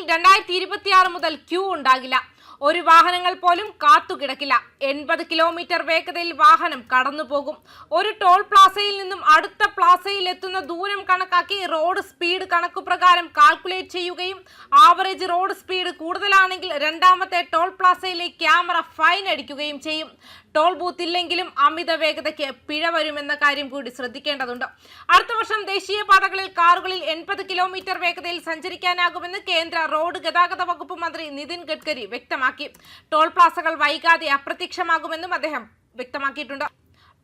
2026 മുതൽ ക്യൂ ഉണ്ടാകില്ല. ഒരു വാഹനങ്ങൾ പോലും കാത്തുകിടക്കില്ല. 80 കിലോമീറ്റർ വേഗതയിൽ വാഹനം കടന്നുപോകും. ഒരു ടോൾ പ്ലാസയിൽ നിന്നും അടുത്ത പ്ലാസയിൽ എത്തുന്ന ദൂരം കണക്കാക്കി റോഡ് സ്പീഡ് കണക്കുപ്രകാരം കാൽക്കുലേറ്റ് ചെയ്യുകയും ആവറേജ് റോഡ് സ്പീഡ് കൂടുതലാണെങ്കിൽ രണ്ടാമത്തെ ടോൾ പ്ലാസയിലെ ക്യാമറ ഫൈൻ അടിക്കുകയും ചെയ്യും. ടോൾ ബൂത്ത് ഇല്ലെങ്കിലും അമിത വേഗതയ്ക്ക് പിഴ വരുമെന്ന കാര്യം കൂടി ശ്രദ്ധിക്കേണ്ടതുണ്ട്. അടുത്ത വർഷം ദേശീയപാതകളിൽ കാറുകളിൽ 80 കിലോമീറ്റർ വേഗതയിൽ സഞ്ചരിക്കാനാകുമെന്ന് കേന്ദ്ര റോഡ് ഗതാഗത വകുപ്പ് മന്ത്രി നിതിൻ ഗഡ്കരി വ്യക്തമാക്കി. ടോൾ പ്ലാസകൾ വൈകാതെ അപ്രത്യക്ഷമാകുമെന്നും അദ്ദേഹം വ്യക്തമാക്കിയിട്ടുണ്ട്.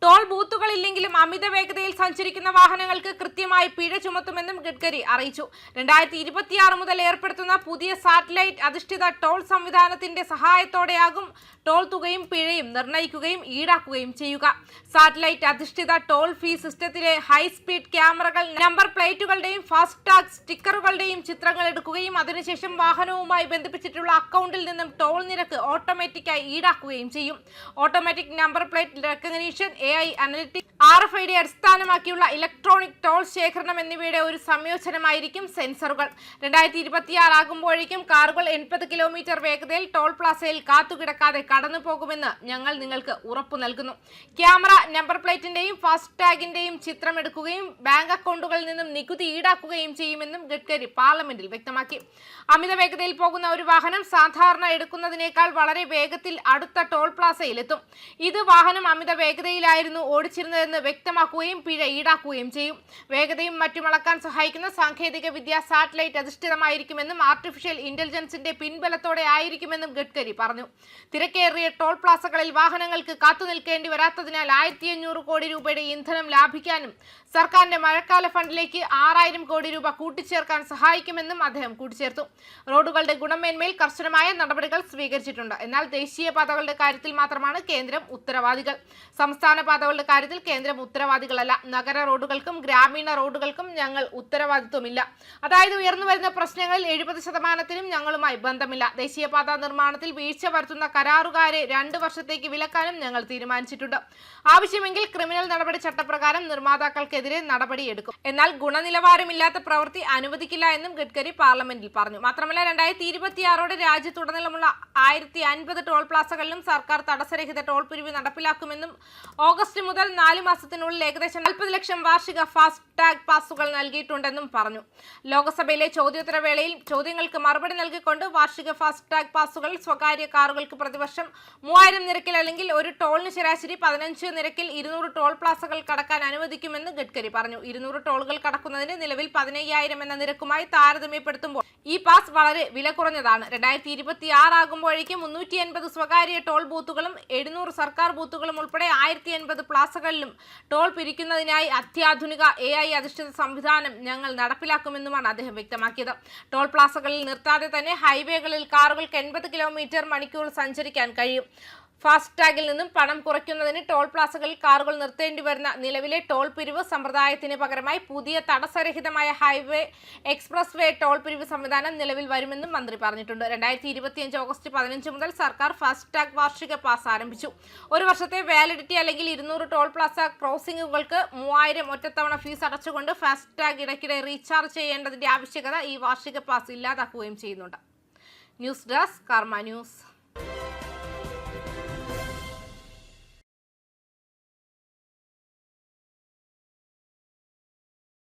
ടോൾ ബൂത്തുകൾ ഇല്ലെങ്കിലും അമിത വേഗതയിൽ സഞ്ചരിക്കുന്ന വാഹനങ്ങൾക്ക് കൃത്യമായി പിഴ ചുമത്തുമെന്നും ഗഡ്കരി അറിയിച്ചു. 2026 മുതൽ ഏർപ്പെടുത്തുന്ന പുതിയ സാറ്റലൈറ്റ് അധിഷ്ഠിത ടോൾ സംവിധാനത്തിന്റെ സഹായത്തോടെയാകും ടോൾ തുകയും പിഴയും നിർണ്ണയിക്കുകയും ഈടാക്കുകയും ചെയ്യുക. സാറ്റലൈറ്റ് അധിഷ്ഠിത ടോൾ ഫീ സിസ്റ്റത്തിലെ ഹൈസ്പീഡ് ക്യാമറകൾ നമ്പർ പ്ലേറ്റുകളുടെയും ഫാസ്ടാഗ് സ്റ്റിക്കറുകളുടെയും ചിത്രങ്ങൾ എടുക്കുകയും അതിനുശേഷം വാഹനവുമായി ബന്ധിപ്പിച്ചിട്ടുള്ള അക്കൗണ്ടിൽ നിന്നും ടോൾ നിരക്ക് ഓട്ടോമാറ്റിക്കായി ഈടാക്കുകയും ചെയ്യും. Automatic number plate recognition, AI analytics, RFID അടിസ്ഥാനമാക്കിയുള്ള ഇലക്ട്രോണിക് ടോൾ ശേഖരണം എന്നിവയുടെ ഒരു സംയോജനമായിരിക്കും സെൻസറുകൾ. 2026 ആകുമ്പോഴേക്കും കാറുകൾ 80 കിലോമീറ്റർ വേഗതയിൽ ടോൾ പ്ലാസയിൽ കാത്തുകിടക്കാതെ കടന്നു പോകുമെന്ന് ഞങ്ങൾ നിങ്ങൾക്ക് ഉറപ്പു നൽകുന്നു. ക്യാമറ നമ്പർ പ്ലേറ്റിന്റെയും ഫാസ്ടാഗിന്റെയും ചിത്രം എടുക്കുകയും ബാങ്ക് അക്കൗണ്ടുകളിൽ നിന്നും നികുതി ഈടാക്കുകയും ചെയ്യുമെന്നും ഗഡ്കരി പാർലമെന്റിൽ വ്യക്തമാക്കി. അമിത വേഗതയിൽ പോകുന്ന ഒരു വാഹനം സാധാരണ എടുക്കുന്നതിനേക്കാൾ വളരെ വേഗത്തിൽ അടുത്ത ടോൾ പ്ലാസയിലെത്തും. ഇത് വാഹനം അമിത വേഗതയിലായിരുന്നു ഓടിച്ചിരുന്നതെന്ന് വ്യക്തമാക്കുകയും പിഴ ഈടാക്കുകയും ചെയ്യും. വേഗതയും മറ്റും അളക്കാൻ സഹായിക്കുന്ന സാങ്കേതിക വിദ്യ സാറ്റലൈറ്റ് അധിഷ്ഠിതമായിരിക്കുമെന്നും ആർട്ടിഫിഷ്യൽ ഇന്റലിജൻസിന്റെ പിൻബലത്തോടെ ആയിരിക്കുമെന്നും ഗഡ്കരി പറഞ്ഞു. തിരക്കേറിയ ടോൾ പ്ലാസകളിൽ വാഹനങ്ങൾക്ക് കാത്തുനിൽക്കേണ്ടി വരാത്തതിനാൽ 1500 കോടി രൂപയുടെ ഇന്ധനം ലാഭിക്കാനും സർക്കാരിന്റെ മഴക്കാല ഫണ്ടിലേക്ക് 6000 കോടി രൂപ കൂട്ടിച്ചേർക്കാൻ സഹായിക്കുമെന്നും അദ്ദേഹം കൂട്ടിച്ചേർത്തു. റോഡുകളുടെ ഗുണമേന്മയിൽ കർശനമായ നടപടികൾ സ്വീകരിച്ചിട്ടുണ്ട്. എന്നാൽ ദേശീയപാതകളുടെ കാര്യത്തിൽ മാത്രമാണ് കേന്ദ്രം ഉത്തരവാദികൾ. സംസ്ഥാന പാതകളുടെ കാര്യത്തിൽ കേന്ദ്രം ഉത്തരവാദികളല്ല. നഗര റോഡുകൾക്കും ഗ്രാമീണ റോഡുകൾക്കും ഞങ്ങൾ ഉത്തരവാദിത്വമില്ല. അതായത് ഉയർന്നു വരുന്ന പ്രശ്നങ്ങളിൽ 70%നും ഞങ്ങളുമായി ബന്ധമില്ല. ദേശീയപാത നിർമ്മാണത്തിൽ വീഴ്ച വരുത്തുന്ന കരാറുകാരെ 2 വർഷത്തേക്ക് വിലക്കാനും ഞങ്ങൾ തീരുമാനിച്ചിട്ടുണ്ട്. ആവശ്യമെങ്കിൽ ക്രിമിനൽ നടപടി ചട്ടപ്രകാരം നിർമ്മാതാക്കൾക്കെതിരെ നടപടിയെടുക്കും. എന്നാൽ ഗുണനിലവാരമില്ലാത്ത പ്രവൃത്തി അനുവദിക്കില്ല എന്നും ഗഡ്കരി പാർലമെന്റിൽ പറഞ്ഞു. മാത്രമല്ല 2026 രാജ്യത്തുടനീളമുള്ള 1050 ടോൾ പ്ലാസകളിലും സർക്കാർ തടസ്സരഹിത ടോൾ പിരിവ് നടപ്പിലാക്കുമെന്നും ഓഗസ്റ്റ് മുതൽ 4 മാസത്തിനുള്ളിൽ ഏകദേശം 40 ലക്ഷം വാർഷിക ഫാസ്ടാഗ് പാസുകൾ നൽകിയിട്ടുണ്ടെന്നും പറഞ്ഞു. ലോക്സഭയിലെ ചോദ്യോത്തര വേളയിൽ ചോദ്യങ്ങൾക്ക് മറുപടി നൽകിക്കൊണ്ട് വാർഷിക ഫാസ്ടാഗ് പാസുകൾ സ്വകാര്യ കാറുകൾക്ക് പ്രതിവർഷം 3000 നിരക്കിൽ അല്ലെങ്കിൽ ഒരു ടോളിന് ശരാശരി 15 നിരക്കിൽ 200 ടോൾ പ്ലാസകൾ കടക്കാൻ അനുവദിക്കുമെന്ന് ഗഡ്കരി പറഞ്ഞു. 200 ടോളുകൾ കടക്കുന്നതിന് നിലവിൽ 15000 എന്ന നിരക്കുമായി താരതമ്യപ്പെടുത്തുമ്പോൾ ഈ പാസ് വളരെ വില കുറഞ്ഞതാണ്. 2026 ആകുമ്പോഴേക്കും 380 സ്വകാര്യ ടോൾ ബൂത്തുകളും 700 സർക്കാർ ബൂത്തുകളും ഉൾപ്പെടെ 1080 പ്ലാസകളിലും ടോൾ പിരിക്കുന്നതിനായി അത്യാധുനിക AI അധിഷ്ഠിത സംവിധാനം ഞങ്ങൾ നടപ്പിലാക്കുമെന്നുമാണ് അദ്ദേഹം വ്യക്തമാക്കിയത്. ടോൾ പ്ലാസകളിൽ നിർത്താതെ തന്നെ ഹൈവേകളിൽ കാറുകൾക്ക് 80 കിലോമീറ്റർ മണിക്കൂർ സഞ്ചരിക്കാൻ കഴിയും. ഫാസ്ടാഗിൽ നിന്നും പണം കുറയ്ക്കുന്നതിന് ടോൾ പ്ലാസകളിൽ കാറുകൾ നിർത്തേണ്ടി വരുന്ന നിലവിലെ ടോൾ പിരിവ് സമ്പ്രദായത്തിന് പകരമായി പുതിയ തടസ്സരഹിതമായ ഹൈവേ എക്സ്പ്രസ് വേ ടോൾ പിരിവ് സംവിധാനം നിലവിൽ വരുമെന്നും മന്ത്രി പറഞ്ഞിട്ടുണ്ട്. 2025 ഓഗസ്റ്റ് 15 മുതൽ സർക്കാർ ഫാസ്ടാഗ് വാർഷിക പാസ് ആരംഭിച്ചു. ഒരു വർഷത്തെ വാലിഡിറ്റി അല്ലെങ്കിൽ 200 ടോൾ പ്ലാസ ക്രോസിംഗുകൾക്ക് 3000 ഒറ്റത്തവണ ഫീസ് അടച്ചുകൊണ്ട് ഫാസ്ടാഗ് ഇടയ്ക്കിടെ റീചാർജ് ചെയ്യേണ്ടതിന്റെ ആവശ്യകത ഈ വാർഷിക പാസ് ഇല്ലാതാക്കുകയും ചെയ്യുന്നുണ്ട്. ന്യൂസ് ഡെസ്ക് കർമ്മ ന്യൂസ്.